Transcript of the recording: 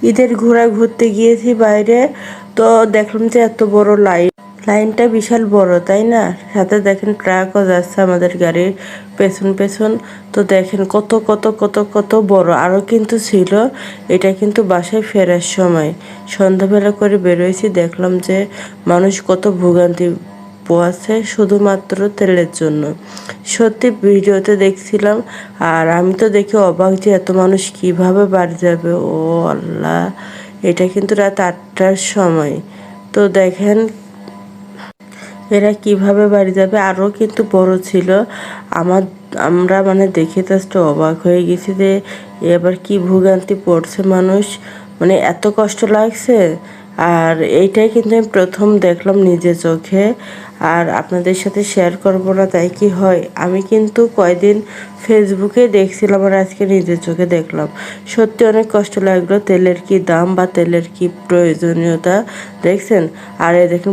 ঈদের ঘুরতে গিয়েছি বাইরে, তো দেখলাম যে এত বড় লাইনটা বিশাল বড়, তাই না? সাথে দেখেন ট্রাকও যাচ্ছে আমাদের গাড়ির পেছন পেছন। তো দেখেন কত কত কত কত বড় আরও কিন্তু ছিল। এটা কিন্তু বাসায় ফেরার সময় সন্ধ্যাবেলা করে বেরোয়েছি, দেখলাম যে মানুষ কত ভোগান্তি পোয়াচ্ছে শুধুমাত্র তেলের জন্য। সত্যি ভিডিওতে দেখছিলাম, আর আমি তো দেখে অবাক যে এত মানুষ কিভাবে বাড়ি যাবে। ও আল্লাহ! এটা কিন্তু রাত 8টার সময়। তো দেখেন এরা কিভাবে বাড়ি যাবে। আরও কিন্তু বড় ছিল। আমরা মানে দেখে জাস্ট অবাক হয়ে গেছি যে এবার কি ভোগান্তি পড়ছে মানুষ, মানে এত কষ্ট লাগছে। আর এইটাই কিন্তু আমি প্রথম দেখলাম নিজে চোখে, আর আপনাদের সাথে শেয়ার করব না তাই কি হয়? আমি কিন্তু কয়দিন ফেসবুকে দেখছিলাম, আর আজকে নিজের চোখে দেখলাম। সত্যি অনেক কষ্ট লাগলো। তেলের কি দাম বা তেলের কি প্রয়োজনীয়তা দেখছেন। আর এই দেখুন